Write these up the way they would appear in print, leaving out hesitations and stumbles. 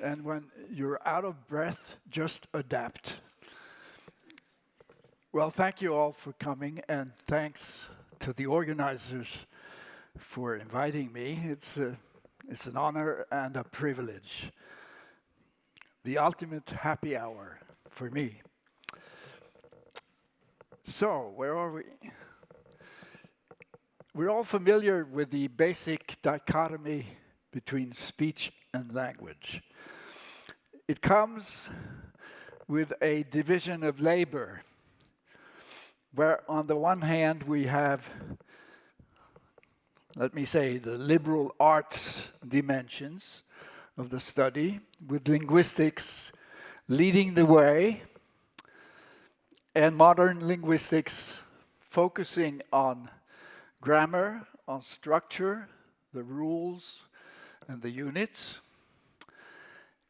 And when you're out of breath, just adapt. Well, thank you all for coming, and thanks to the organizers for inviting me. It's an honor and a privilege. The ultimate happy hour for me. So, where are we? We're all familiar with the basic dichotomy between speech and language. It comes with a division of labor, where on the one hand we have, let me say, the liberal arts dimensions of the study, with linguistics leading the way, and modern linguistics focusing on grammar, on structure, the rules, and the units.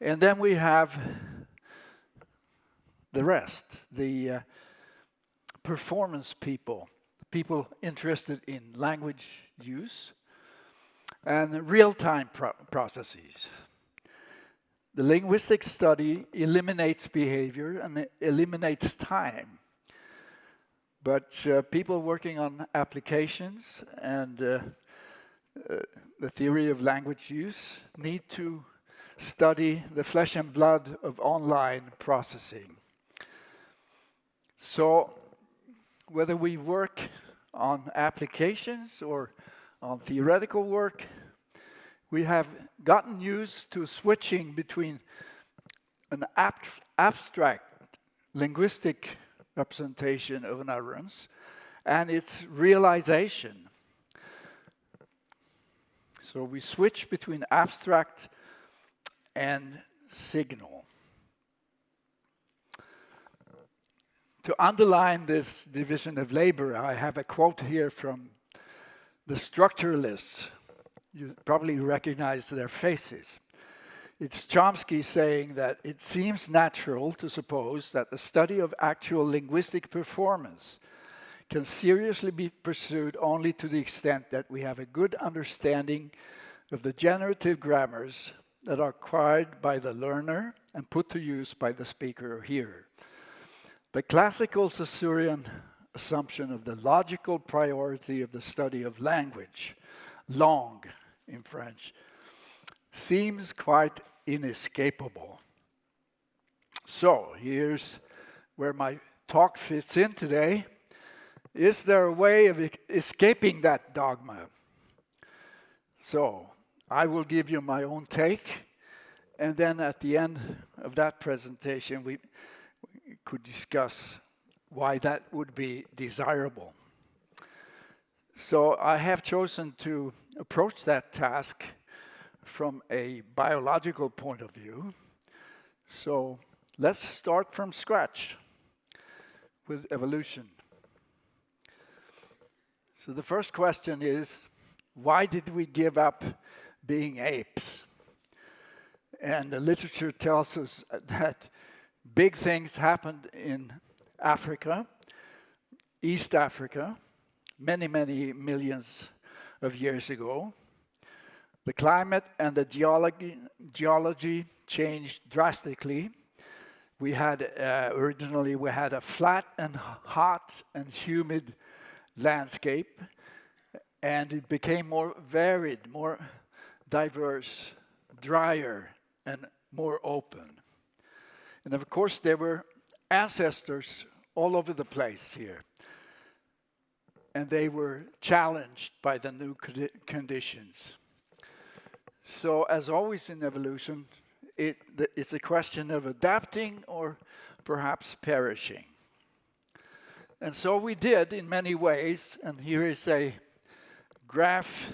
And then we have the rest, the performance people interested in language use, and real-time processes. The linguistic study eliminates behavior and it eliminates time. But people working on applications and the theory of language use need to study the flesh and blood of online processing. So whether we work on applications or on theoretical work, we have gotten used to switching between an abstract linguistic representation of an utterance and its realization. So we switch between abstract and signal. To underline this division of labor, I have a quote here from the structuralists. You probably recognize their faces. It's Chomsky saying that it seems natural to suppose that the study of actual linguistic performance can seriously be pursued only to the extent that we have a good understanding of the generative grammars that are acquired by the learner and put to use by the speaker or hearer. The classical Saussurean assumption of the logical priority of the study of language, langue in French, seems quite inescapable. So here's where my talk fits in today. Is there a way of escaping that dogma? So I will give you my own take, and then at the end of that presentation we could discuss why that would be desirable. So I have chosen to approach that task from a biological point of view. So let's start from scratch with evolution. So the first question is, why did we give up being apes? And the literature tells us that big things happened in Africa, East Africa, many, many millions of years ago. The climate and the geology changed drastically. We had originally a flat and hot and humid landscape, and it became more varied, more diverse, drier, and more open. And of course, there were ancestors all over the place here, and they were challenged by the new conditions. So, as always in evolution, it's a question of adapting or perhaps perishing. And so we did in many ways, and here is a graph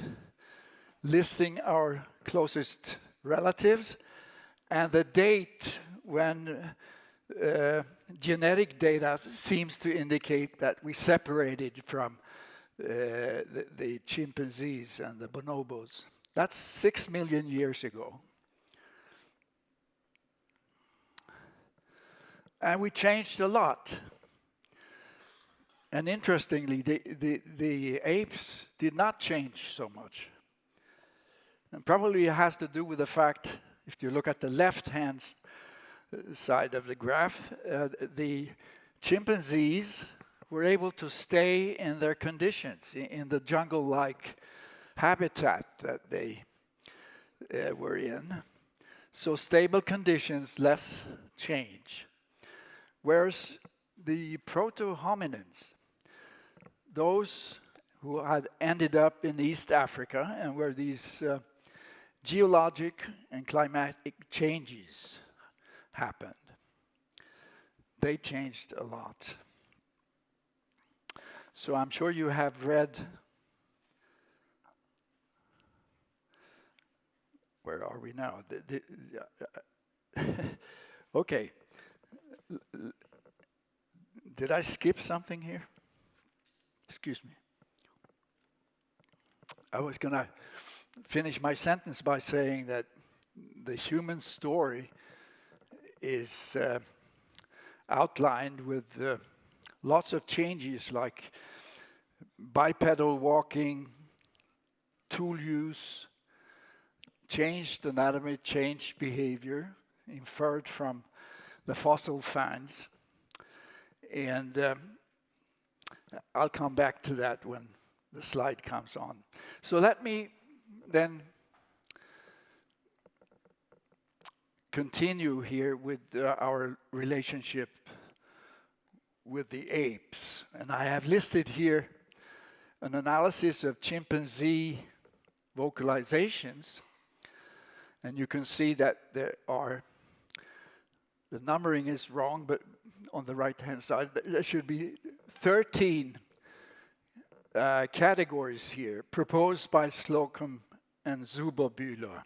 listing our closest relatives and the date when genetic data seems to indicate that we separated from the chimpanzees and the bonobos. That's 6 million years ago. And we changed a lot. And interestingly, the apes did not change so much. And probably it has to do with the fact if you look at the left-hand side of the graph, the chimpanzees were able to stay in their conditions, in the jungle-like habitat that they were in. So stable conditions, less change. Whereas the proto-hominins, those who had ended up in East Africa and where these geologic and climatic changes happened, they changed a lot. So I'm sure you have read, where are we now? Okay. Did I skip something here? Excuse me. I was going to finish my sentence by saying that the human story is outlined with lots of changes like bipedal walking, tool use, changed anatomy, changed behavior, inferred from the fossil finds. And I'll come back to that when the slide comes on. So let me then continue here with our relationship with the apes. And I have listed here an analysis of chimpanzee vocalizations. And you can see that there are, the numbering is wrong, but on the right-hand side, there should be 13 categories here proposed by Slocum and Zuberbühler.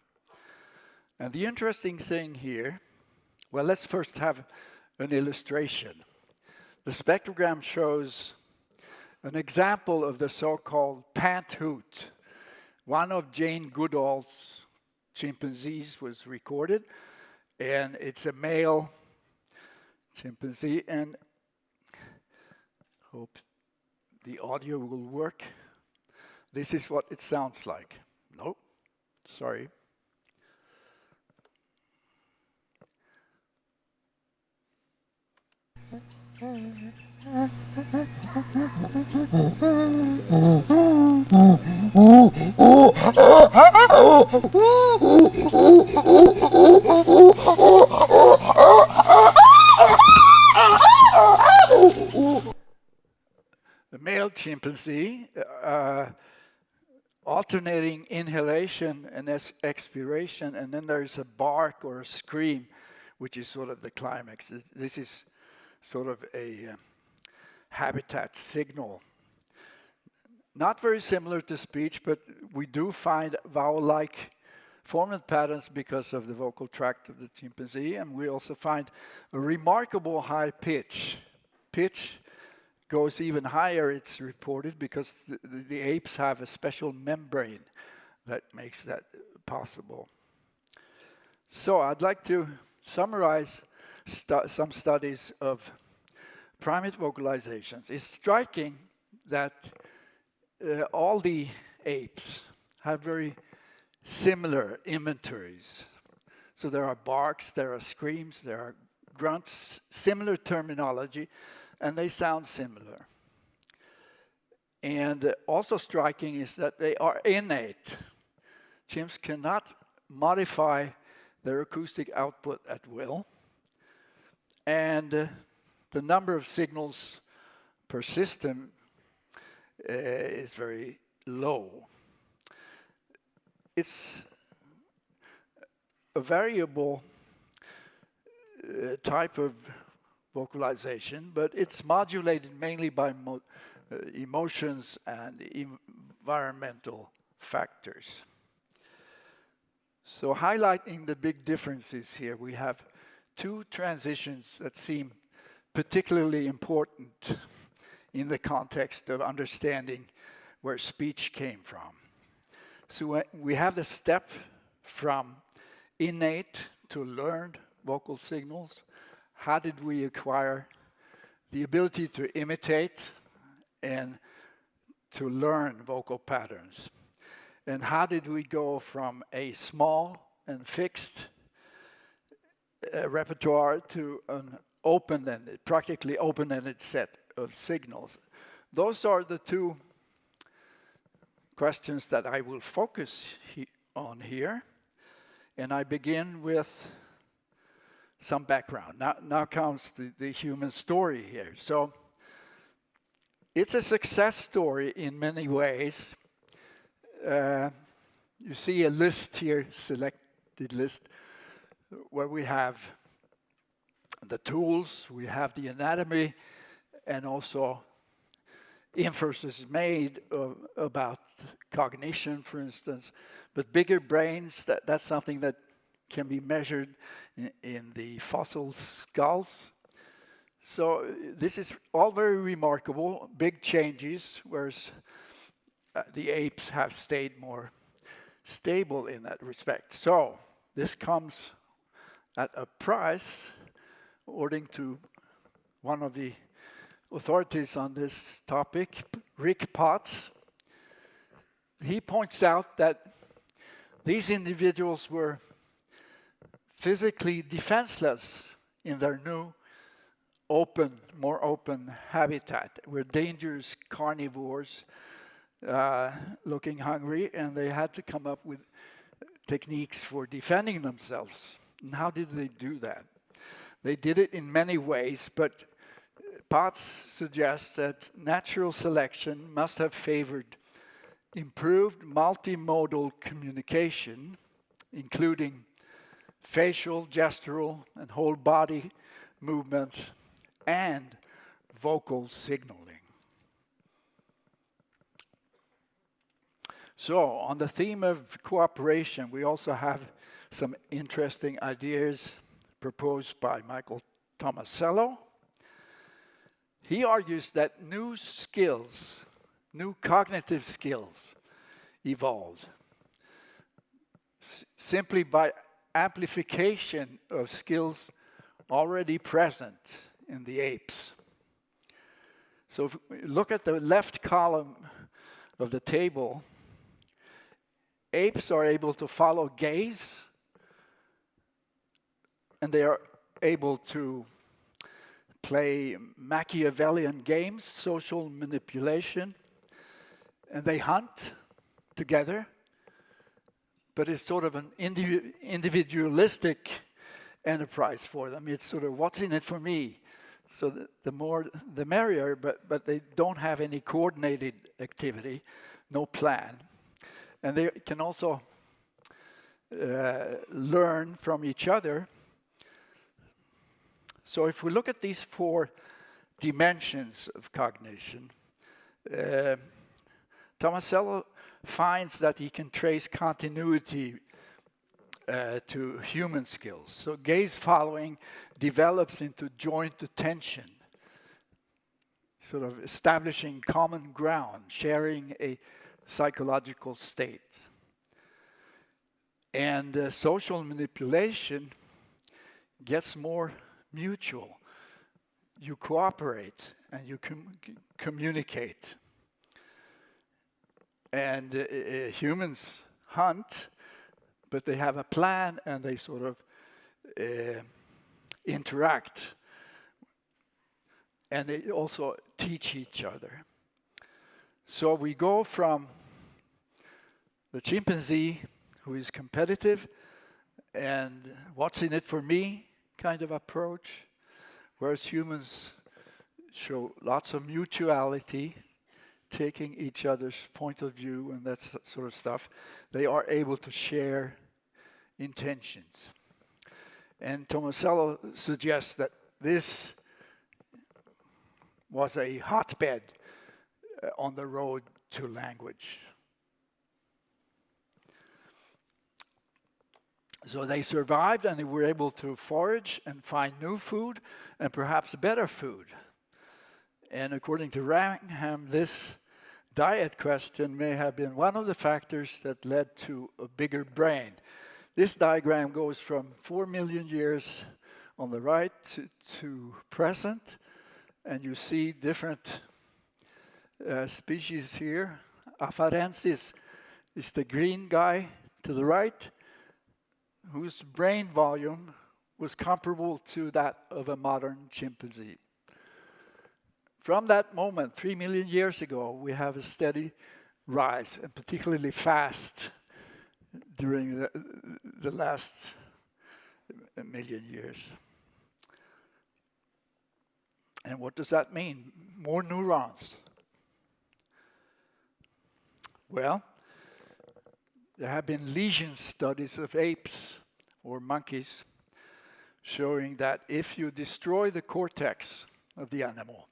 And the interesting thing here, well, let's first have an illustration. The spectrogram shows an example of the so-called pant hoot. One of Jane Goodall's chimpanzees was recorded, and it's a male chimpanzee, and hope the audio will work. This is what it sounds like. Nope, sorry. The male chimpanzee, alternating inhalation and expiration, and then there's a bark or a scream, which is sort of the climax. This is sort of a habitat signal. Not very similar to speech, but we do find vowel-like formant patterns because of the vocal tract of the chimpanzee, and we also find a remarkable high pitch. Pitch goes even higher, it's reported, because the apes have a special membrane that makes that possible. So I'd like to summarize some studies of primate vocalizations. It's striking that all the apes have very similar inventories. So there are barks, there are screams, there are grunts, similar terminology, and they sound similar. And also striking is that they are innate. Chimps cannot modify their acoustic output at will. And the number of signals per system is very low. It's a variable type of vocalization, but it's modulated mainly by emotions and environmental factors. So highlighting the big differences here, we have two transitions that seem particularly important in the context of understanding where speech came from. So we have the step from innate to learned vocal signals. How did we acquire the ability to imitate and to learn vocal patterns? And how did we go from a small and fixed repertoire to an open-ended, practically open-ended set of signals. Those are the two questions that I will focus on here. And I begin with some background. Now comes the human story here. So it's a success story in many ways. You see a list here, selected list, where we have the tools, we have the anatomy, and also inferences made about cognition, for instance. But bigger brains, that's something that can be measured in the fossil skulls. So this is all very remarkable, big changes, whereas the apes have stayed more stable in that respect. So this comes at a price, according to one of the authorities on this topic, Rick Potts. He points out that these individuals were physically defenseless in their new more open habitat. Were dangerous carnivores looking hungry, and they had to come up with techniques for defending themselves. And how did they do that? They did it in many ways, but Potts suggests that natural selection must have favored improved multimodal communication, including facial, gestural, and whole body movements, and vocal signaling. So, on the theme of cooperation, we also have some interesting ideas proposed by Michael Tomasello. He argues that new skills, new cognitive skills, evolved simply by amplification of skills already present in the apes. So if we look at the left column of the table, apes are able to follow gaze, and they are able to play Machiavellian games, social manipulation, and they hunt together, but it's sort of an individualistic enterprise for them. It's sort of what's in it for me. So the more the merrier, but they don't have any coordinated activity, no plan. And they can also learn from each other. So if we look at these four dimensions of cognition, Tomasello finds that he can trace continuity to human skills. So gaze following develops into joint attention, sort of establishing common ground, sharing a psychological state. And social manipulation gets more mutual. You cooperate and you communicate. And humans hunt, but they have a plan and they sort of interact. And they also teach each other. So we go from the chimpanzee, who is competitive and what's in it for me kind of approach, whereas humans show lots of mutuality, taking each other's point of view and that sort of stuff. They are able to share intentions. And Tomasello suggests that this was a hotbed on the road to language. So they survived and they were able to forage and find new food and perhaps better food. And according to Rangham, this diet question may have been one of the factors that led to a bigger brain. This diagram goes from 4 million years on the right to present, and you see different species here. Afarensis is the green guy to the right, whose brain volume was comparable to that of a modern chimpanzee. From that moment, 3 million years ago, we have a steady rise, and particularly fast during the last million years. And what does that mean? More neurons. Well, there have been lesion studies of apes or monkeys showing that if you destroy the cortex of the animal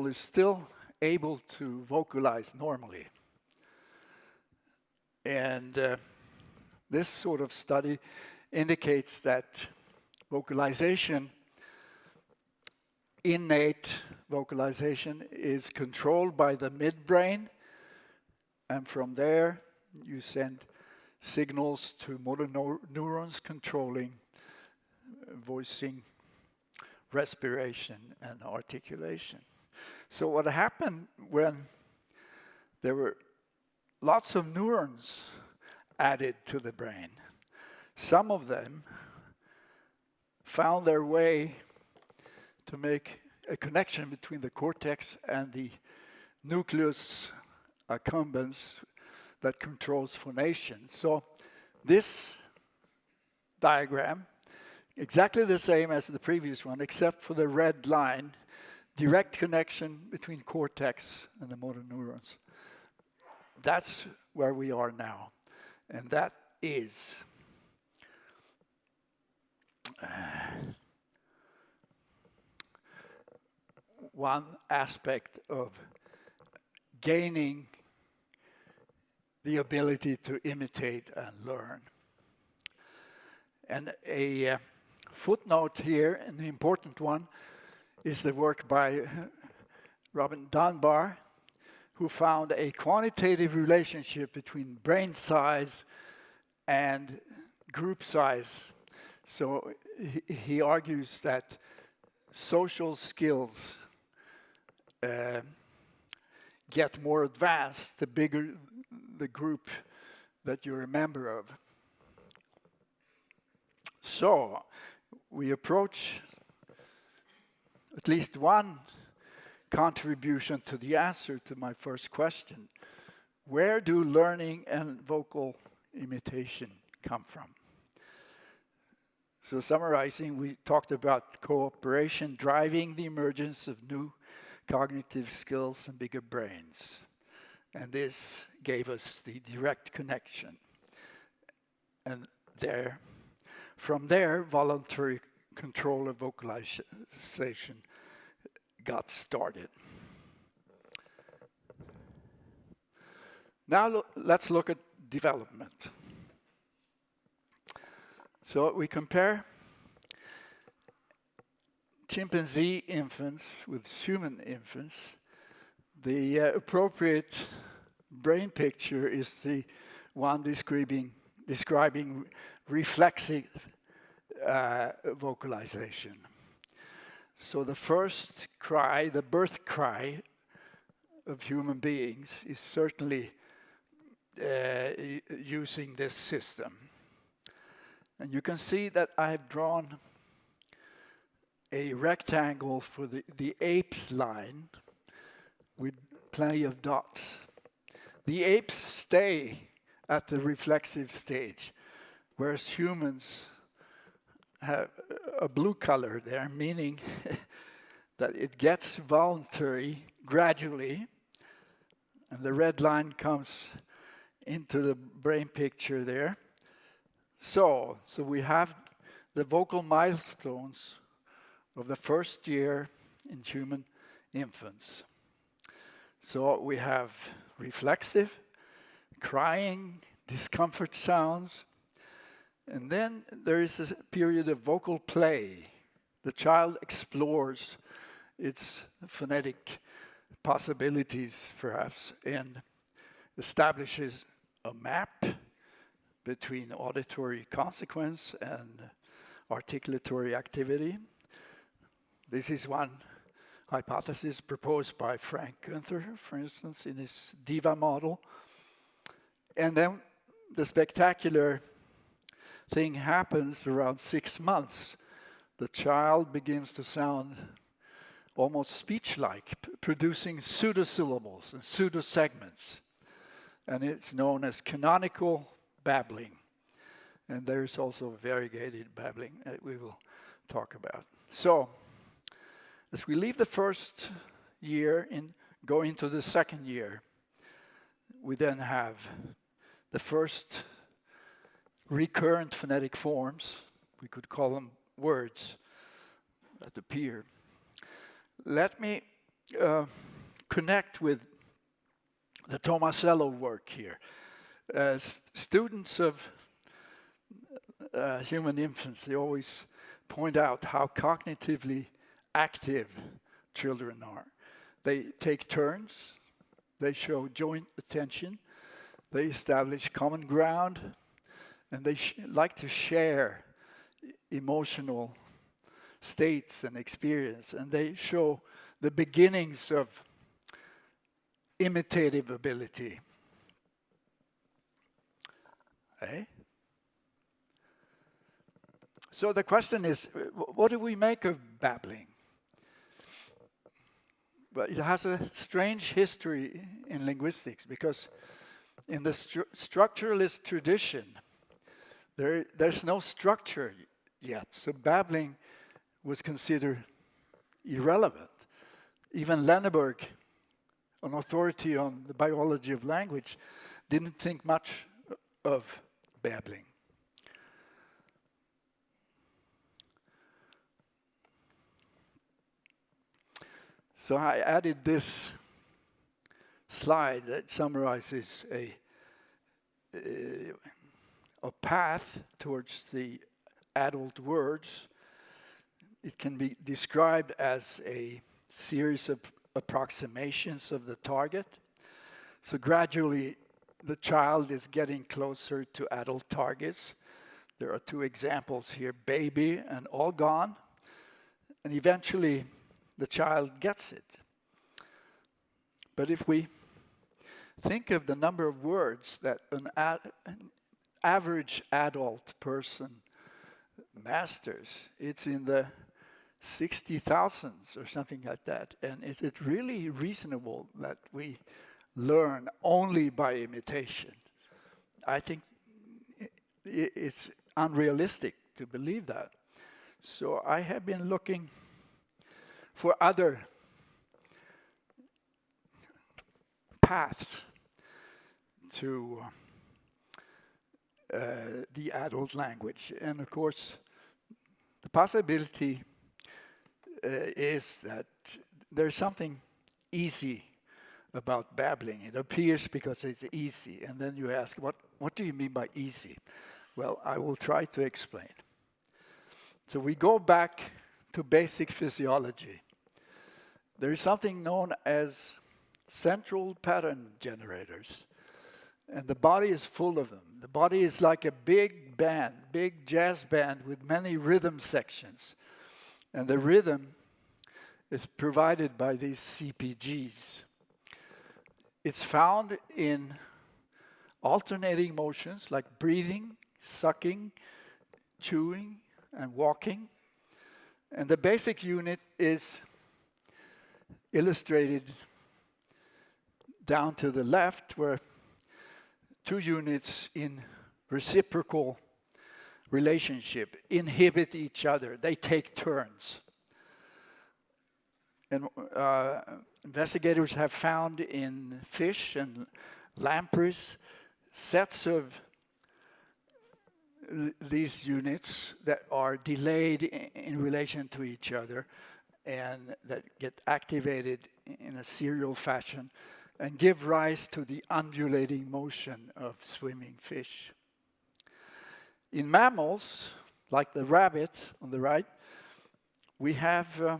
is still able to vocalize normally. And this sort of study indicates that vocalization, innate vocalization, is controlled by the midbrain, and from there you send signals to motor neurons controlling voicing, respiration, and articulation. So what happened when there were lots of neurons added to the brain, some of them found their way to make a connection between the cortex and the nucleus accumbens that controls phonation. So this diagram, exactly the same as the previous one, except for the red line, direct connection between cortex and the motor neurons. That's where we are now. And that is one aspect of gaining the ability to imitate and learn. And a footnote here, and the important one, is the work by Robin Dunbar, who found a quantitative relationship between brain size and group size. So he argues that social skills get more advanced the bigger the group that you're a member of. So we approach at least one contribution to the answer to my first question. Where do learning and vocal imitation come from? So summarizing, we talked about cooperation driving the emergence of new cognitive skills and bigger brains. And this gave us the direct connection. And from there, voluntary control of vocalization got started. Now let's look at development. So we compare chimpanzee infants with human infants. The appropriate brain picture is the one describing reflexive vocalization. So the first cry, the birth cry of human beings, is certainly using this system. And you can see that I have drawn a rectangle for the apes line with plenty of dots. The apes stay at the reflexive stage, whereas humans have a blue color there, meaning that it gets voluntary gradually, and the red line comes into the brain picture there. So we have the vocal milestones of the first year in human infants. So we have reflexive, crying, discomfort sounds, and then there is a period of vocal play. The child explores its phonetic possibilities, perhaps, and establishes a map between auditory consequence and articulatory activity. This is one hypothesis proposed by Frank Gunther, for instance, in his DIVA model. And then the spectacular thing happens around 6 months. The child begins to sound almost speech-like, producing pseudosyllables and pseudo-segments. And it's known as canonical babbling. And there's also variegated babbling that we will talk about. So, as we leave the first year and go into the second year, we then have the first recurrent phonetic forms. We could call them words that appear. Let me connect with the Tomasello work here. As students of human infants, they always point out how cognitively active children are. They take turns, they show joint attention, they establish common ground, and they like to share emotional states and experience, and they show the beginnings of imitative ability. Eh? So the question is, what do we make of babbling? Well, it has a strange history in linguistics, because in the structuralist tradition, there's no structure yet. So babbling was considered irrelevant. Even Lenneberg, an authority on the biology of language, didn't think much of babbling. So I added this slide that summarizes a path towards the adult words. It can be described as a series of approximations of the target. So gradually, the child is getting closer to adult targets. There are two examples here, baby and all gone. And eventually, the child gets it. But if we think of the number of words that an average adult person masters, it's in the 60,000s or something like that. And is it really reasonable that we learn only by imitation? I think it's unrealistic to believe that. So I have been looking for other paths to the adult language. And of course, the possibility is that there's something easy about babbling. It appears because it's easy. And then you ask, what do you mean by easy? Well, I will try to explain. So we go back to basic physiology. There is something known as central pattern generators. And the body is full of them. The body is like a big band, big jazz band with many rhythm sections. And the rhythm is provided by these CPGs. It's found in alternating motions like breathing, sucking, chewing, and walking. And the basic unit is illustrated down to the left, where two units in reciprocal relationship inhibit each other. They take turns. And investigators have found in fish and lampreys sets of these units that are delayed in relation to each other and that get activated in a serial fashion and give rise to the undulating motion of swimming fish. In mammals, like the rabbit on the right, we have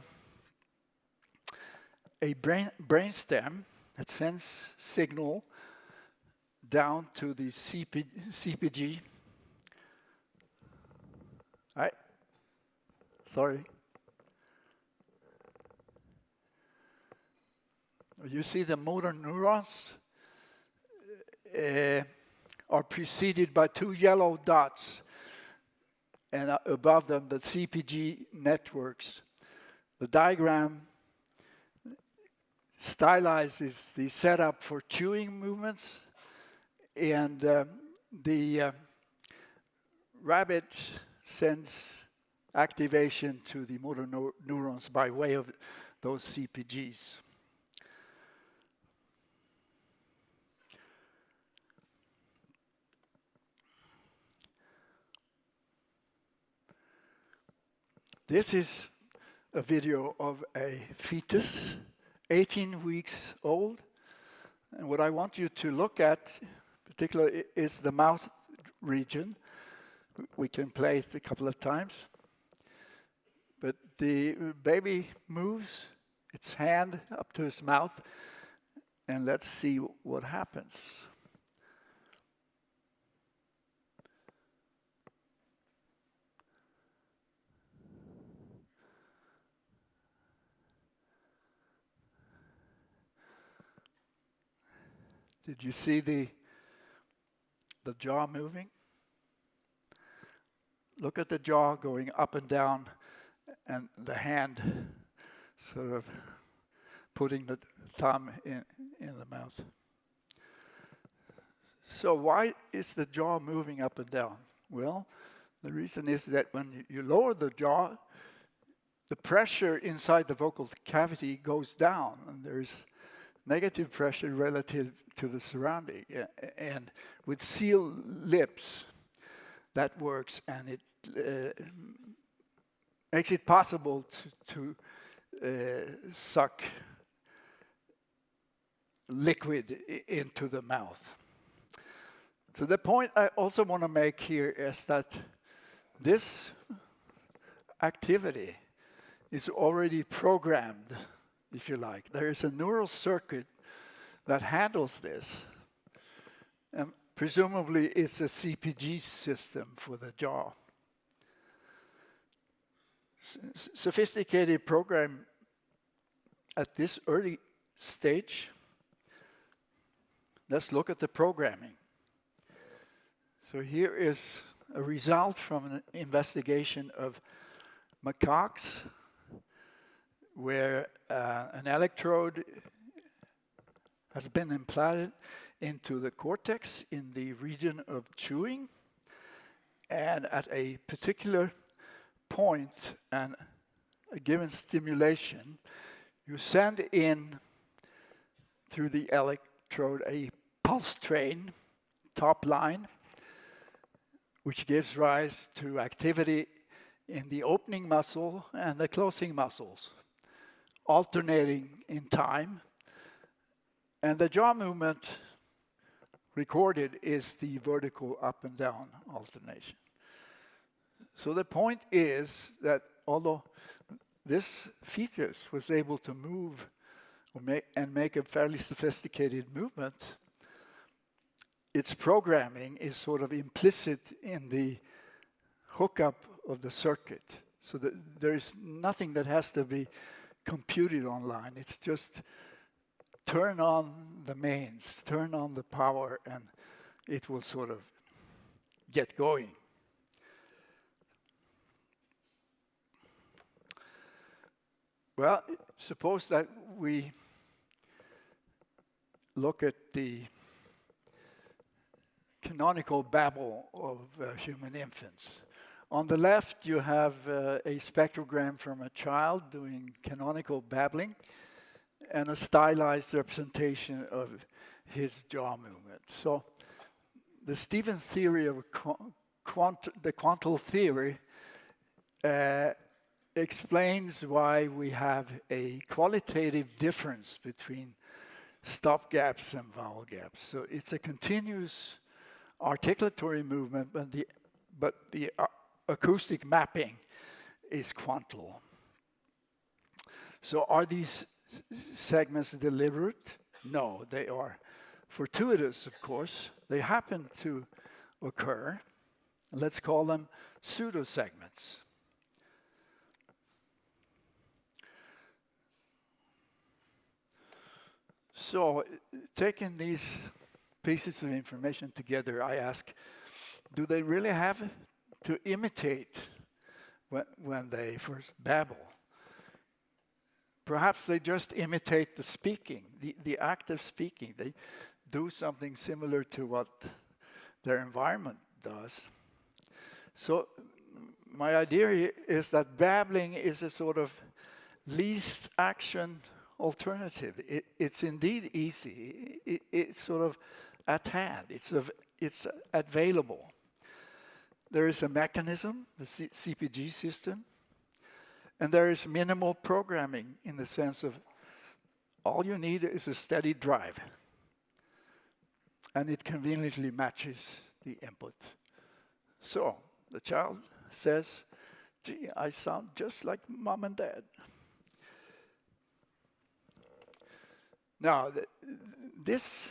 a brainstem that sends signal down to the CPG. Right? Sorry. You see the motor neurons are preceded by two yellow dots. and above them the CPG networks. The diagram stylizes the setup for chewing movements, and the rabbit sends activation to the motor neurons by way of those CPGs. This is a video of a fetus, 18 weeks old. And what I want you to look at, particularly, is the mouth region. We can play it a couple of times. But the baby moves its hand up to his mouth, and let's see what happens. Did you see the jaw moving? Look at the jaw going up and down, and the hand sort of putting the thumb in the mouth. So why is the jaw moving up and down? Well, the reason is that when you lower the jaw, the pressure inside the vocal cavity goes down, and there's negative pressure relative to the surrounding. And with sealed lips, that works, and it makes it possible to suck liquid into the mouth. So the point I also want to make here is that this activity is already programmed, if you like. There is a neural circuit that handles this. And presumably it's a CPG system for the jaw. Sophisticated program at this early stage. Let's look at the programming. So here is a result from an investigation of macaques, where an electrode has been implanted into the cortex in the region of chewing, and at a particular point and a given stimulation, you send in through the electrode a pulse train, top line, which gives rise to activity in the opening muscle and the closing muscles, alternating in time. And the jaw movement recorded is the vertical up and down alternation. So the point is that although this fetus was able to move and make a fairly sophisticated movement, its programming is sort of implicit in the hookup of the circuit. So that there's nothing that has to be computed online. It's just turn on the mains, turn on the power, and it will sort of get going. Well, suppose that we look at the canonical babble of human infants. On the left, you have a spectrogram from a child doing canonical babbling and a stylized representation of his jaw movement. So the Stevens theory of the quantal theory explains why we have a qualitative difference between stop gaps and vowel gaps. So it's a continuous articulatory movement, but the acoustic mapping is quantal. So are these segments deliberate? No, they are fortuitous, of course. They happen to occur. Let's call them pseudo-segments. So, taking these pieces of information together, I ask, do they really have to imitate when they first babble. Perhaps they just imitate the speaking, the act of speaking. They do something similar to what their environment does. So my idea is that babbling is a sort of least action alternative. It's indeed easy. It's sort of at hand. It's available. There is a mechanism, the CPG system, and there is minimal programming in the sense of all you need is a steady drive, and it conveniently matches the input. So the child says, "Gee, I sound just like mom and dad." Now, this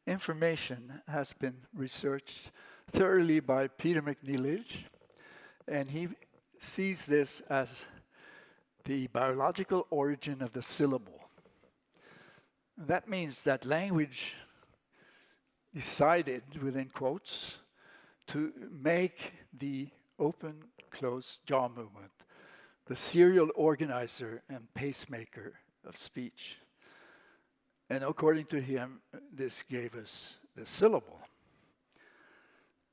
information has been researched thoroughly by Peter McNeilage, and he sees this as the biological origin of the syllable. That means that language decided, within quotes, to make the open-close jaw movement the serial organizer and pacemaker of speech. And according to him, this gave us the syllable.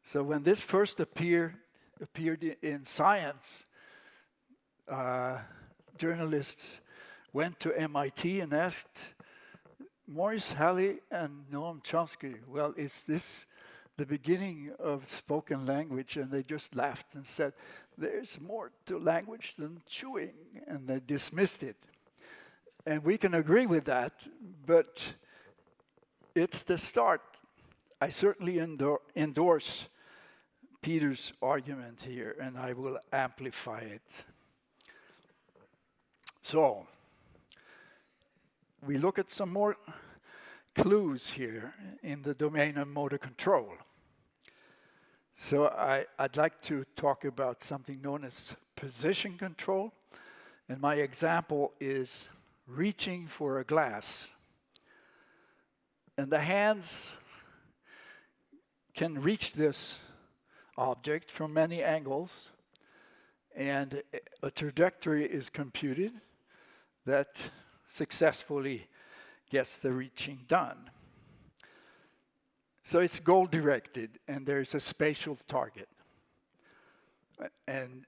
So when this first appeared in Science, journalists went to MIT and asked Maurice Halley and Noam Chomsky, well, is this the beginning of spoken language? And they just laughed and said, there's more to language than chewing, and they dismissed it. And we can agree with that, but it's the start. I certainly endorse Peter's argument here, and I will amplify it. So, we look at some more clues here in the domain of motor control. So I'd like to talk about something known as position control, and my example is reaching for a glass. And the hands can reach this object from many angles, and a trajectory is computed that successfully gets the reaching done. So it's goal-directed, and there's a spatial target. And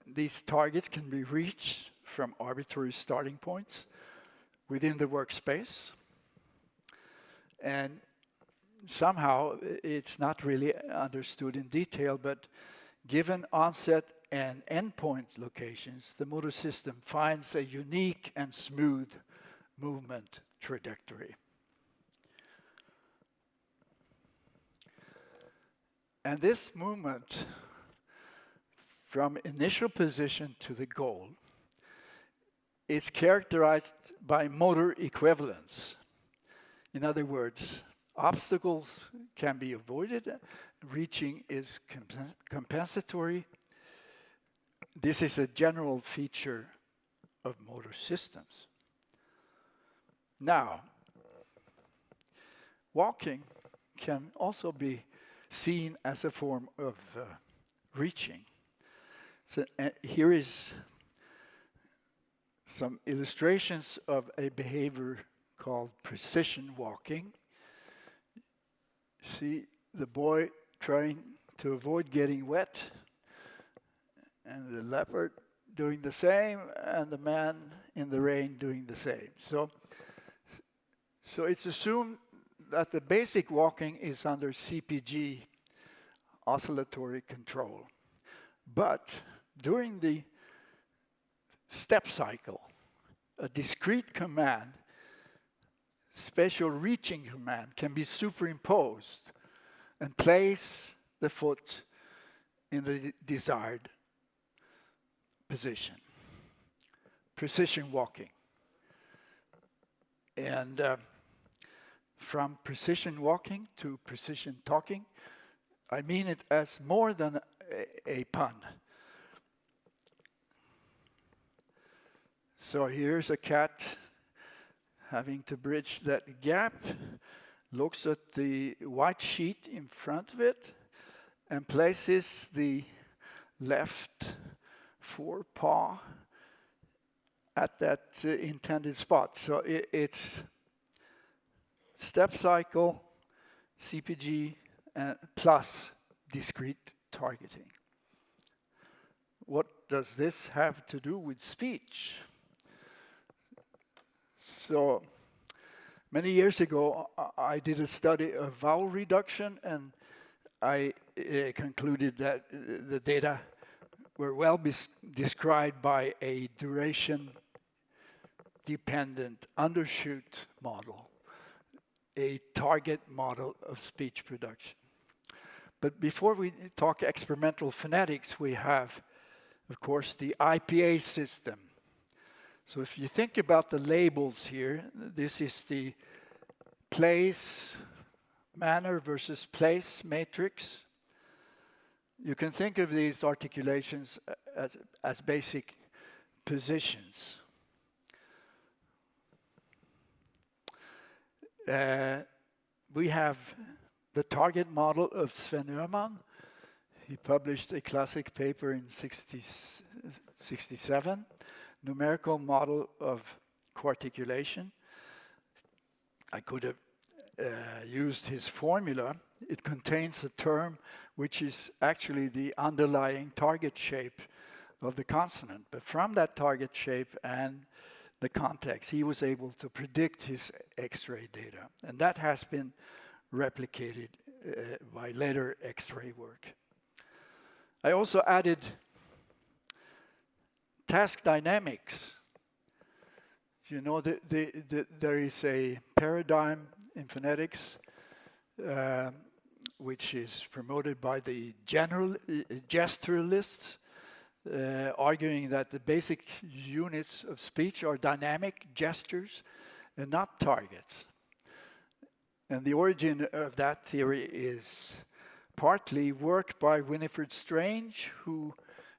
these targets can be reached from arbitrary starting points within the workspace. And somehow, it's not really understood in detail, but given onset and endpoint locations, the motor system finds a unique and smooth movement trajectory. And this movement from initial position to the goal is characterized by motor equivalence. In other words, obstacles can be avoided, reaching is compensatory. This is a general feature of motor systems. Now, walking can also be seen as a form of reaching. So here is some illustrations of a behavior called precision walking. See the boy trying to avoid getting wet, and the leopard doing the same, and the man in the rain doing the same. So it's assumed that the basic walking is under CPG, oscillatory control. But during the step cycle, a discrete command, spatial reaching command, can be superimposed and place the foot in the desired position. Precision walking. And from precision walking to precision talking, I mean it as more than a pun. So here's a cat having to bridge that gap, looks at the white sheet in front of it, and places the left forepaw at that intended spot. So it's step cycle, CPG, plus discrete targeting. What does this have to do with speech? So many years ago, I did a study of vowel reduction, and I concluded that the data were well described by a duration-dependent undershoot model, a target model of speech production. But before we talk experimental phonetics, we have, of course, the IPA system. So if you think about the labels here, this is the place, manner versus place matrix. You can think of these articulations as basic positions. We have the target model of Sven Öhman. He published a classic paper in 1967, numerical model of coarticulation. I could have used his formula. It contains a term which is actually the underlying target shape of the consonant. But from that target shape and the context, he was able to predict his X-ray data. And that has been replicated by later X-ray work. I also added task dynamics. You know, there is a paradigm in phonetics which is promoted by the gesturalists, arguing that the basic units of speech are dynamic gestures and not targets. And the origin of that theory is partly work by Winifred Strange, who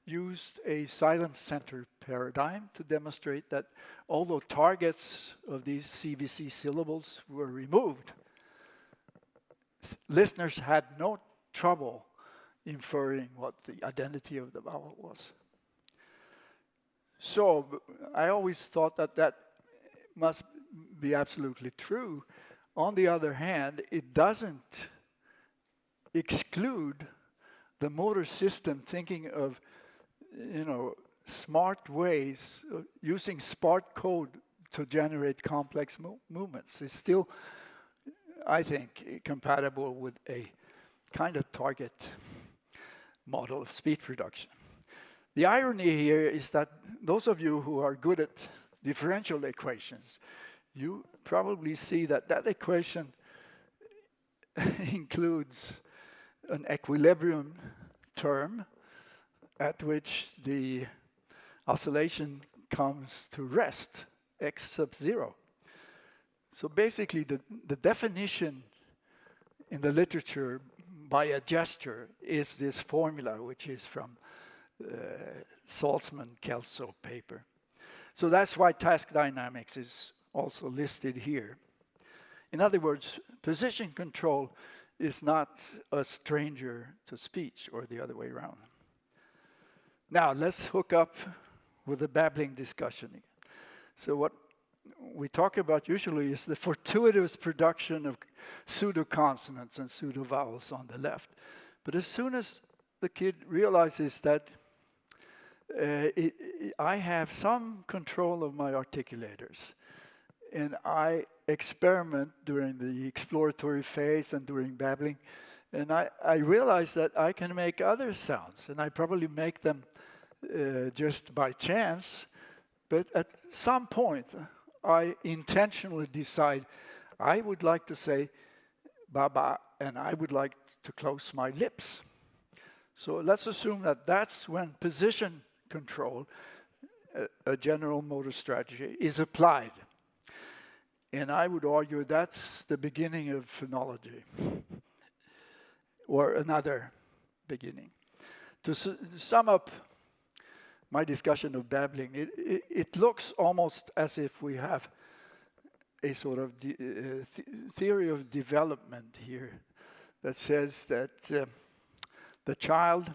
used a silent center paradigm to demonstrate that although targets of these CVC syllables were removed, listeners had no trouble inferring what the identity of the vowel was. So I always thought that that must be absolutely true. On the other hand, it doesn't exclude the motor system thinking of, smart ways of using smart code to generate complex movements. It's still, I think, compatible with a kind of target model of speech production. The irony here is that those of you who are good at differential equations, you probably see that that equation includes an equilibrium term at which the oscillation comes to rest, x sub 0. So basically the definition in the literature by a gesture is this formula, which is from Saltzman-Kelso paper. So that's why task dynamics is also listed here. In other words, position control is not a stranger to speech or the other way around. Now let's hook up with the babbling discussion again. So what we talk about usually is the fortuitous production of pseudo-consonants and pseudo-vowels on the left. But as soon as the kid realizes that I have some control of my articulators, and I experiment during the exploratory phase and during babbling, and I realize that I can make other sounds, and I probably make them just by chance, but at some point I intentionally decide I would like to say baba, and I would like to close my lips. So let's assume that that's when position control, a general motor strategy, is applied. And I would argue that's the beginning of phonology, or another beginning. To sum up my discussion of babbling, it looks almost as if we have a sort of theory of development here that says that the child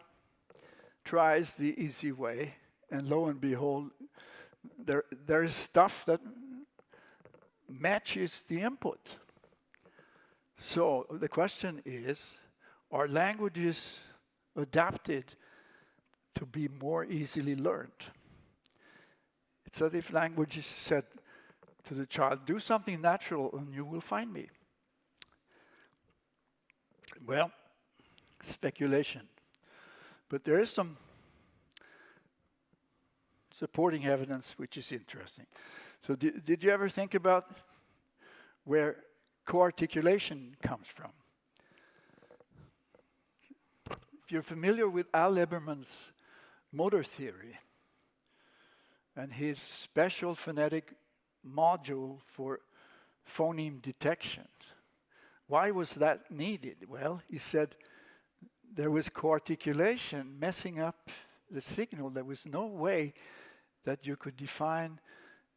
tries the easy way, and lo and behold, there is stuff that matches the input. So the question is, are languages adapted to be more easily learned? It's as if languages said to the child, do something natural and you will find me. Well, speculation. But there is some supporting evidence which is interesting. So did you ever think about where co-articulation comes from? If you're familiar with Al Lieberman's motor theory and his special phonetic module for phoneme detection, why was that needed? Well, he said there was co-articulation messing up the signal. There was no way that you could define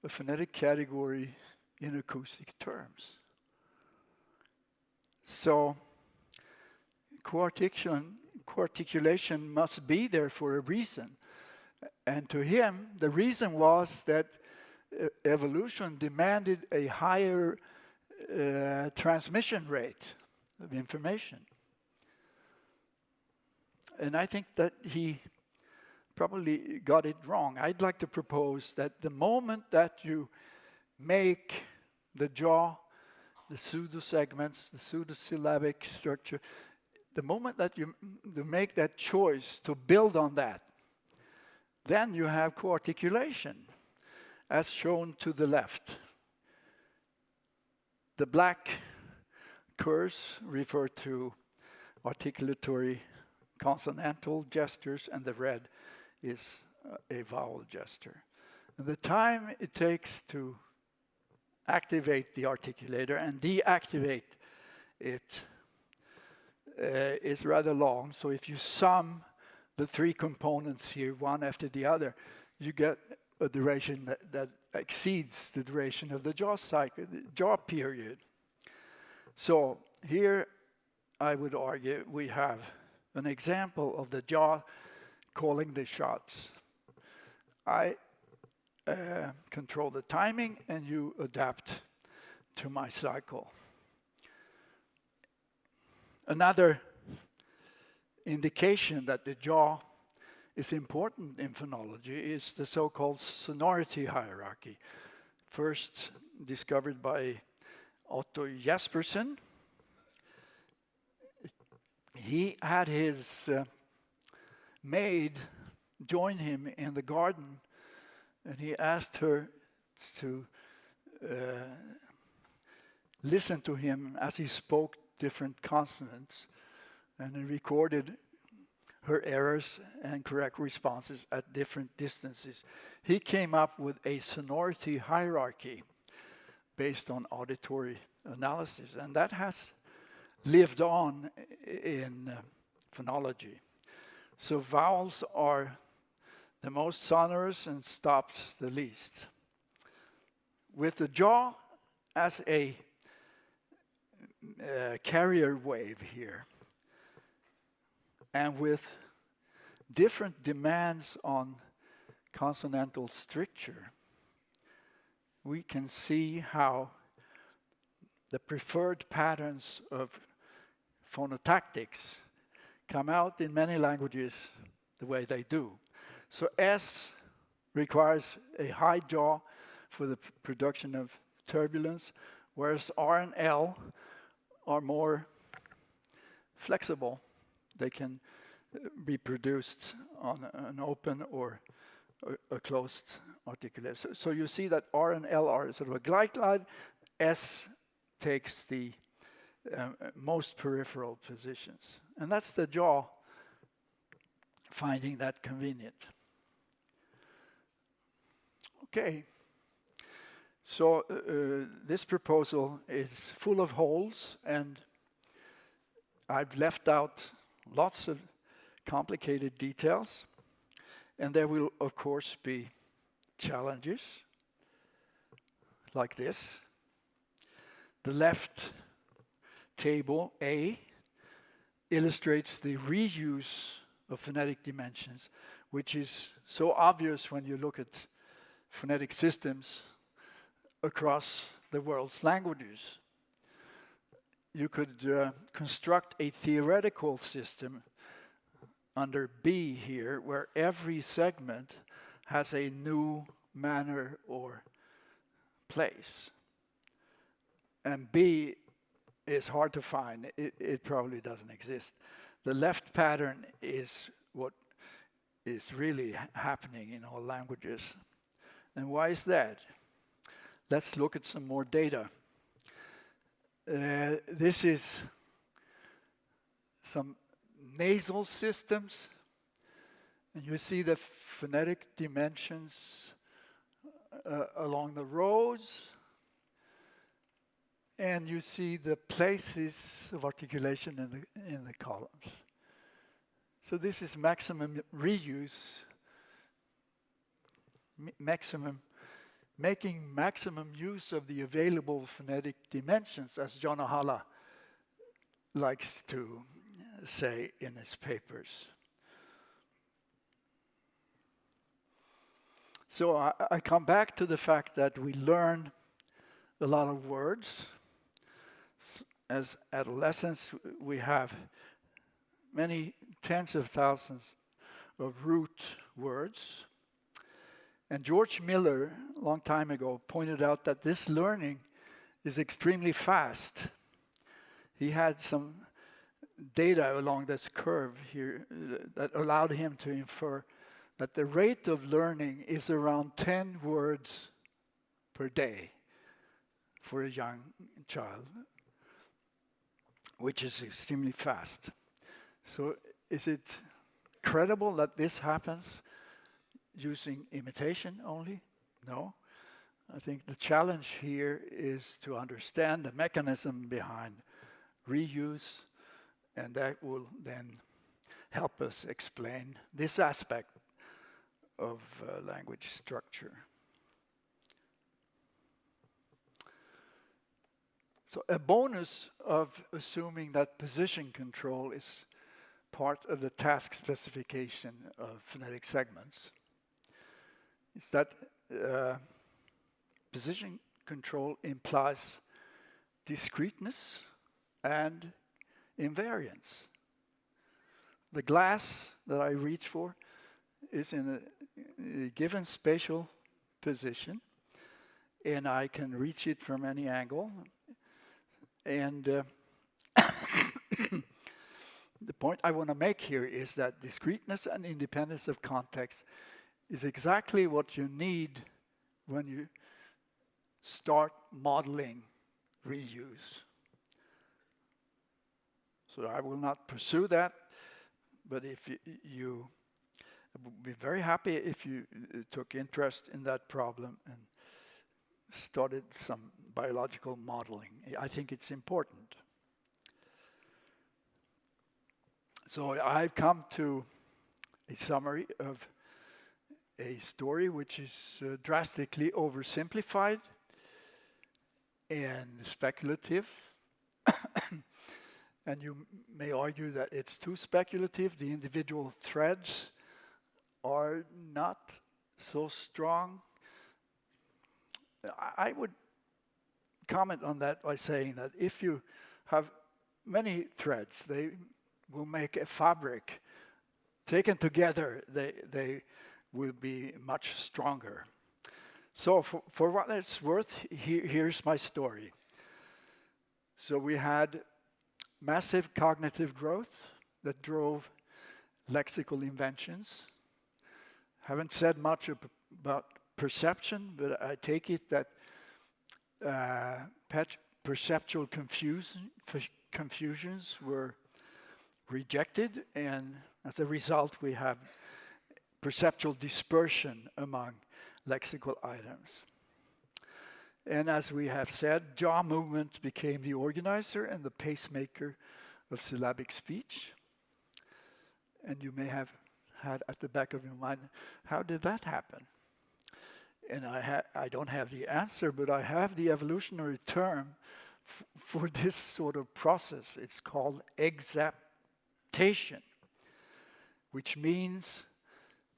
a phonetic category in acoustic terms. So co-articulation must be there for a reason. And to him, the reason was that evolution demanded a higher transmission rate of information. And I think that he probably got it wrong. I'd like to propose that the moment that you make the jaw, the pseudo-segments, the pseudo-syllabic structure, the moment that you make that choice to build on that, then you have co-articulation, as shown to the left. The black curves refer to articulatory consonantal gestures, and the red is a vowel gesture. And the time it takes to activate the articulator and deactivate it is rather long. So if you sum the three components here, one after the other, you get a duration that exceeds the duration of the jaw cycle, the jaw period. So here I would argue we have an example of the jaw calling the shots. I control the timing and you adapt to my cycle. Another indication that the jaw is important in phonology is the so-called sonority hierarchy, first discovered by Otto Jespersen. He had his maid join him in the garden, and he asked her to listen to him as he spoke different consonants, and he recorded her errors and correct responses at different distances. He came up with a sonority hierarchy based on auditory analysis, and that has lived on in phonology. So vowels are the most sonorous and stops the least. With the jaw as a carrier wave here, and with different demands on consonantal stricture, we can see how the preferred patterns of phonotactics come out in many languages the way they do. So S requires a high jaw for the production of turbulence, whereas R and L are more flexible. They can be produced on an open or a closed articulation. So you see that R and L are sort of a glide. S takes the most peripheral positions. And that's the jaw finding that convenient. Okay. So this proposal is full of holes, and I've left out lots of complicated details, and there will of course be challenges like this. The left table A illustrates the reuse of phonetic dimensions, which is so obvious when you look at phonetic systems across the world's languages. You could construct a theoretical system under B here, where every segment has a new manner or place. And B is hard to find. It probably doesn't exist. The left pattern is what is really happening in all languages. And why is that? Let's look at some more data. This is some nasal systems, and you see the phonetic dimensions along the rows, and you see the places of articulation in the columns. So this is maximum reuse, making maximum use of the available phonetic dimensions, as John Ohala likes to say in his papers. So I come back to the fact that we learn a lot of words. As adolescents, we have many tens of thousands of root words. And George Miller, a long time ago, pointed out that this learning is extremely fast. He had some data along this curve here that allowed him to infer that the rate of learning is around 10 words per day for a young child, which is extremely fast. So is it credible that this happens using imitation only? No. I think the challenge here is to understand the mechanism behind reuse, and that will then help us explain this aspect of language structure. So a bonus of assuming that position control is part of the task specification of phonetic segments is that position control implies discreteness and invariance. The glass that I reach for is in a given spatial position, and I can reach it from any angle. And the point I want to make here is that discreteness and independence of context is exactly what you need when you start modeling reuse. So I will not pursue that, but if you I would be very happy if you took interest in that problem and started some biological modeling. I think it's important. So I've come to a summary of a story which is drastically oversimplified and speculative. And you may argue that it's too speculative. The individual threads are not so strong. I would comment on that by saying that if you have many threads, they will make a fabric. Taken together, they will be much stronger. So for what it's worth, here's my story. So we had massive cognitive growth that drove lexical inventions. Haven't said much about perception, but I take it that perceptual confusions were rejected, and as a result we have perceptual dispersion among lexical items. And as we have said, jaw movement became the organizer and the pacemaker of syllabic speech. And you may have had at the back of your mind, how did that happen? And I don't have the answer, but I have the evolutionary term for this sort of process. It's called exaptation. which means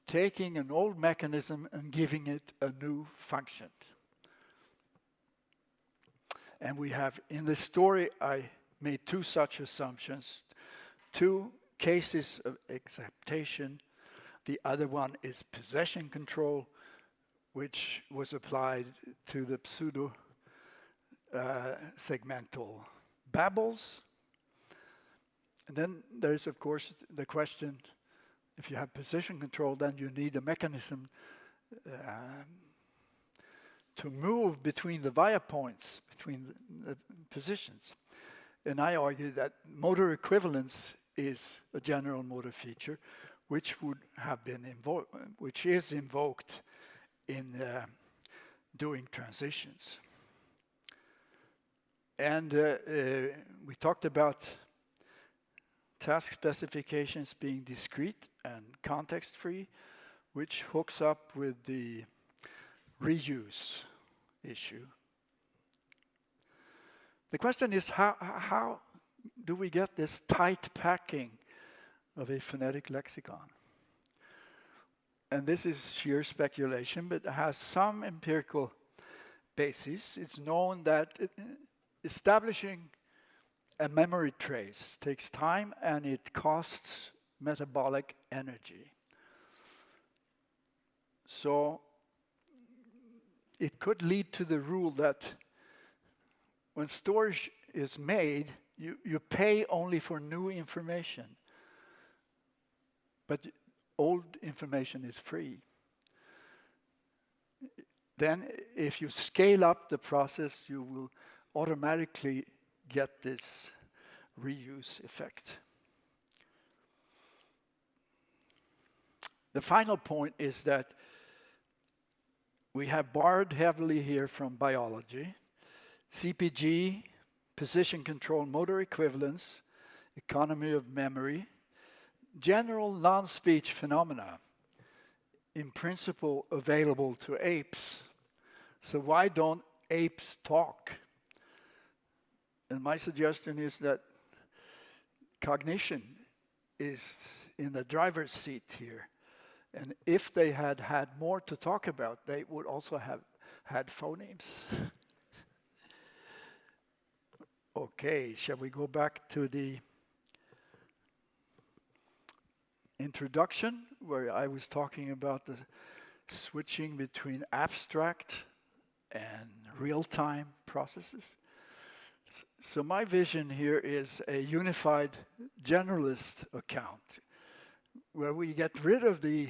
taking an old mechanism and giving it a new function. And we have, in the story, I made two such assumptions, two cases of acceptation. The other one is possession control, which was applied to the pseudo segmental babbles. And then there's, of course, the question, if you have position control, then you need a mechanism to move between the via points, between the positions. And I argue that motor equivalence is a general motor feature, which would have been which is invoked in doing transitions. And we talked about task specifications being discrete and context-free, which hooks up with the reuse issue. The question is, how do we get this tight packing of a phonetic lexicon? And this is sheer speculation, but it has some empirical basis. It's known that establishing a memory trace takes time and it costs metabolic energy. So it could lead to the rule that when storage is made, you pay only for new information, but old information is free. Then if you scale up the process, you will automatically get this reuse effect. The final point is that we have borrowed heavily here from biology, CPG, position control, motor equivalence, economy of memory, general non-speech phenomena, in principle available to apes. So why don't apes talk? And my suggestion is that cognition is in the driver's seat here. And if they had had more to talk about, they would also have had phonemes. Okay, shall we go back to the introduction, where I was talking about the switching between abstract and real-time processes? So my vision here is a unified generalist account, where we get rid of the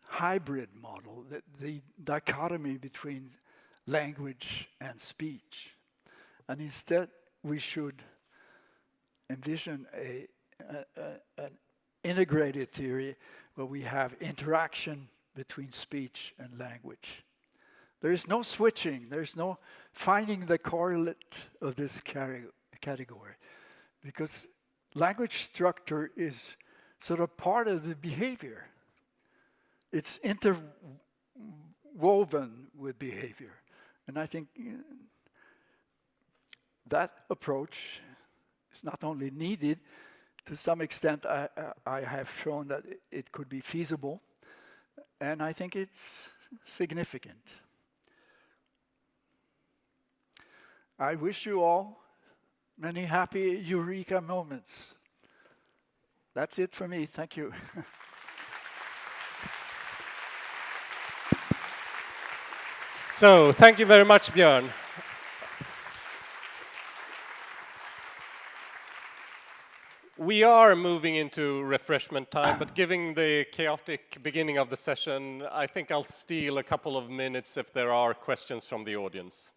hybrid model, the dichotomy between language and speech. And instead, we should envision an integrated theory where we have interaction between speech and language. There is no switching, there's no finding the correlate of this category, because language structure is sort of part of the behavior. It's interwoven with behavior. And I think that approach is not only needed, to some extent I have shown that it could be feasible, and I think it's significant. I wish you all many happy Eureka moments. That's it for me. Thank you. So, thank you very much, Björn. We are moving into refreshment time, but given the chaotic beginning of the session, I think I'll steal a couple of minutes if there are questions from the audience.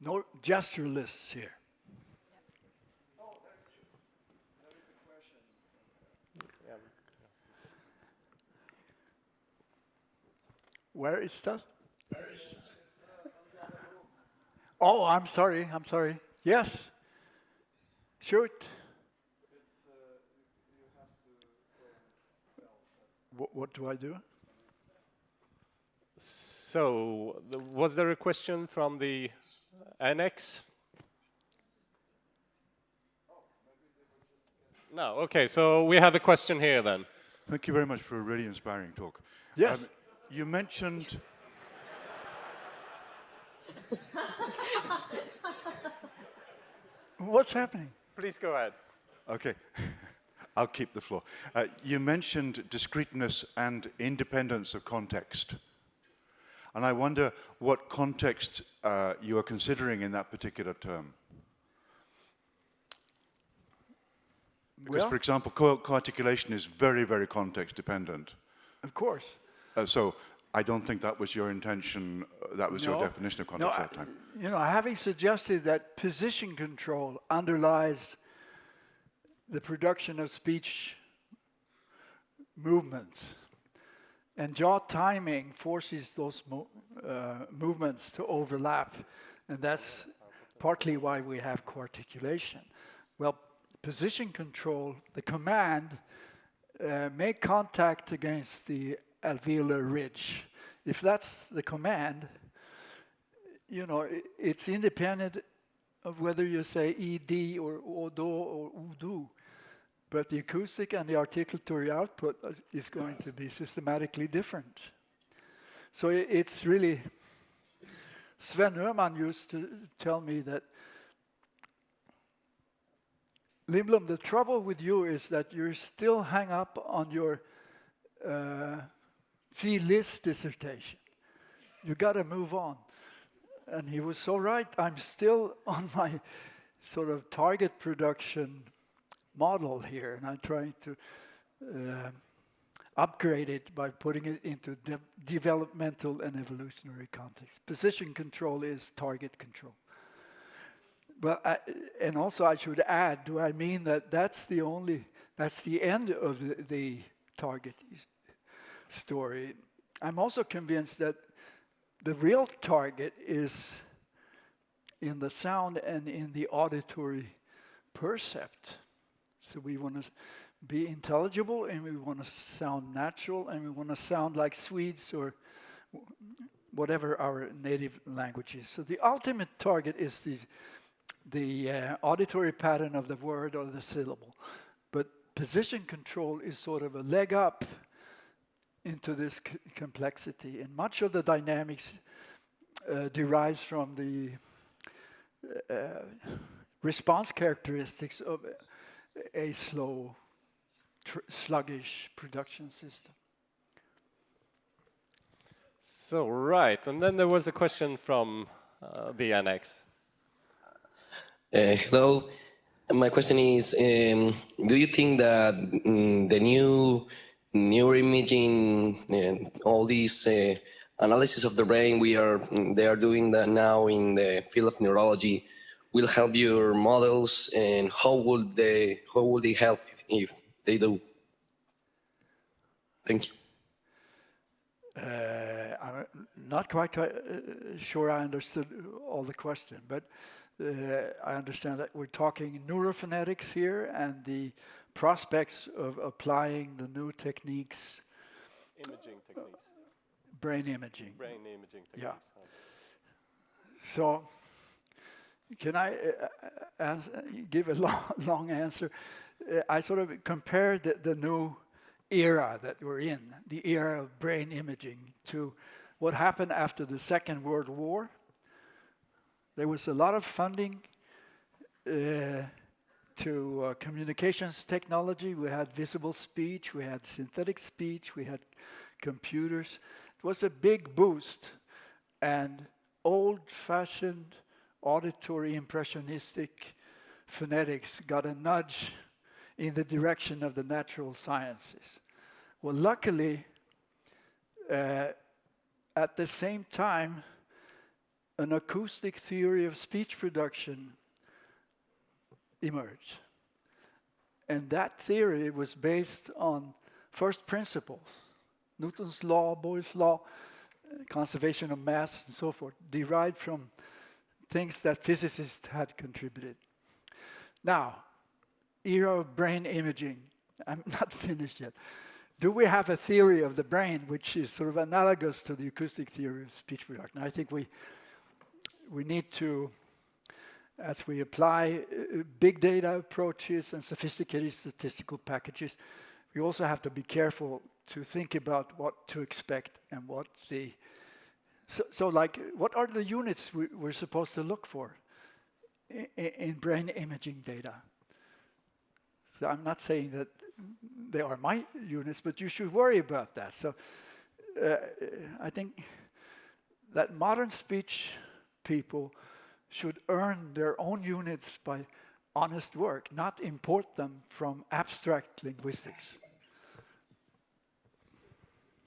No gesture lists here. Oh, there is a question. Yeah. Where is that? Oh, I'm sorry. Yes. Shoot. You have to What do I do? So, was there a question from the annex? No, okay, so we have a question here then. Thank you very much for a really inspiring talk. Yes. You mentioned... What's happening? Please go ahead. Okay, I'll keep the floor. You mentioned discreteness and independence of context. And I wonder what context you are considering in that particular term. Because, Well, for example, co-articulation is very, very context dependent. of course. So I don't think that was your intention, that was your definition of context at that time. You know, having suggested that position control underlies the production of speech movements, and jaw timing forces those movements to overlap, and that's partly why we have co-articulation. Well, position control, the command, make contact against the alveolar ridge. If that's the command, you know, it's independent of whether you say ed or odo or udu, but the acoustic and the articulatory output is going to be systematically different. So it's really, Sven Öhman used to tell me that, Lindblom, the trouble with you is that you're still hung up on your Phil dissertation. You got to move on. And he was so right. I'm still on my sort of target production model here, and I'm trying to upgrade it by putting it into developmental and evolutionary context. Position control is target control. But and also I should add, do I mean that that's the end of the target story? I'm also convinced that the real target is in the sound and in the auditory percept. So we want to be intelligible, and we want to sound natural, and we want to sound like Swedes or whatever our native language is. So the ultimate target is the auditory pattern of the word or the syllable. But position control is sort of a leg up into this complexity. And much of the dynamics derives from the response characteristics of a slow, sluggish production system. So, right, and then there was a question from the annex. Hello, my question is, do you think that the new neuroimaging, all these analysis of the brain they are doing that now in the field of neurology will help your models, and how would they help if they do? Thank you. I'm not quite sure I understood all the question, but I understand that we're talking neurophonetics here and the prospects of applying the new techniques. Imaging techniques. Brain imaging. Brain imaging techniques. Yeah. So, can I give a long answer? I sort of compared the new era that we're in, the era of brain imaging, to what happened after the Second World War. There was a lot of funding to communications technology. We had visible speech, we had synthetic speech, we had computers. It was a big boost, and old-fashioned auditory impressionistic phonetics got a nudge in the direction of the natural sciences. Well, luckily, at the same time, an acoustic theory of speech production emerged. And that theory was based on first principles, Newton's law, Boyle's law, conservation of mass, and so forth, derived from things that physicists had contributed. Now, era of brain imaging. I'm not finished yet. do we have a theory of the brain which is sort of analogous to the acoustic theory of speech production? I think we need to, as we apply big data approaches and sophisticated statistical packages, we also have to be careful to think about what to expect and what the... So like, what are the units we're supposed to look for in brain imaging data? So I'm not saying that they are my units, but you should worry about that. So I think that modern speech people should earn their own units by honest work, not import them from abstract linguistics.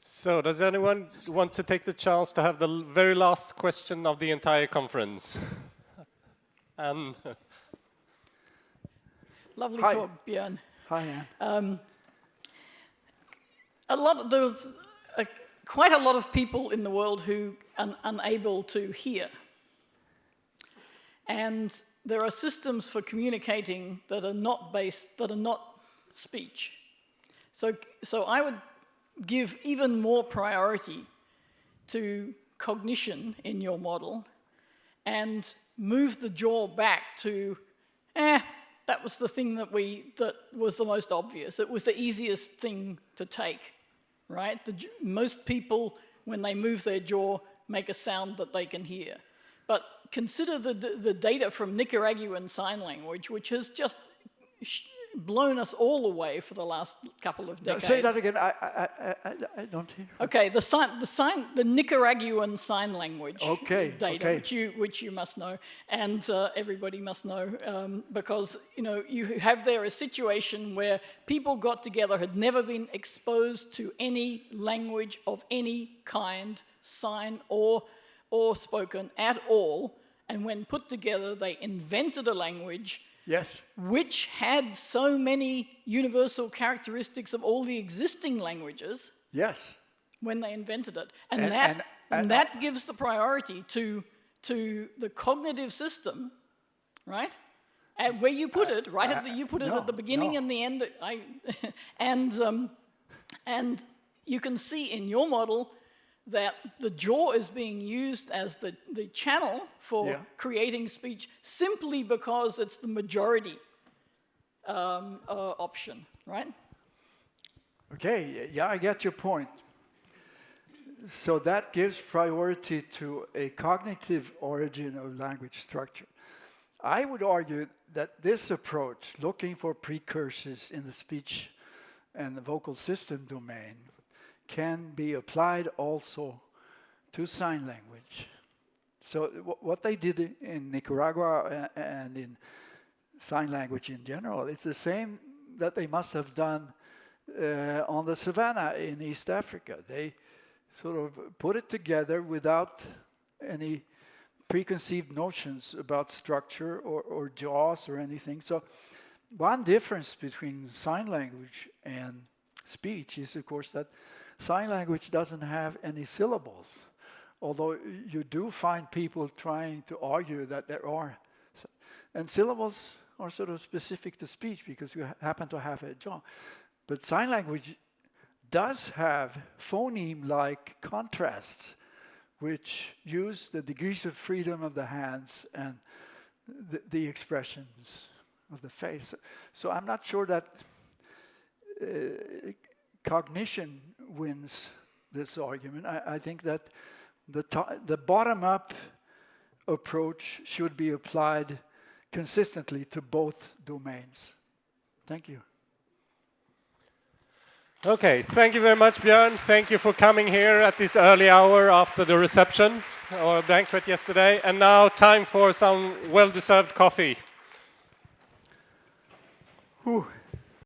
So does anyone want to take the chance to have the very last question of the entire conference? Lovely Hi. talk, Björn. Hi, Anne. There's quite a lot of people in the world who are unable to hear. And there are systems for communicating that are not speech. So I would give even more priority to cognition in your model and move the jaw back to, that was the thing that was the most obvious. It was the easiest thing to take, right? Most people, when they move their jaw, make a sound that they can hear. But consider the data from Nicaraguan Sign Language, which has just blown us all away for the last couple of decades. Say that again. I don't hear. Okay, the Nicaraguan Sign Language data, okay. which you must know, and everybody must know, because you have there a situation where people got together, had never been exposed to any language of any kind, sign or spoken at all, and when put together, they invented a language. Yes. Which had so many universal characteristics of all the existing languages. Yes. When they invented it. And that gives the priority to the cognitive system, right? And where you put it, right at the beginning and the end. And you can see in your model that the jaw is being used as the channel for creating speech simply because it's the majority option, right? Okay, yeah, I get your point. So that gives priority to a cognitive origin of language structure. I would argue that this approach, looking for precursors in the speech and the vocal system domain, can be applied also to sign language. So what they did in Nicaragua and in sign language in general, it's the same that they must have done on the savannah in East Africa. They sort of put it together without any preconceived notions about structure or jaws or anything. So one difference between sign language and speech is, of course, that sign language doesn't have any syllables, although you do find people trying to argue that there are. And syllables are sort of specific to speech because you happen to have a jaw. But sign language does have phoneme-like contrasts, which use the degrees of freedom of the hands and the expressions of the face. So I'm not sure that cognition wins this argument. I think that the bottom-up approach should be applied consistently to both domains. Thank you. Okay, thank you very much, Björn. Thank you for coming here at this early hour after the reception or banquet yesterday. And now time for some well-deserved coffee. Whew.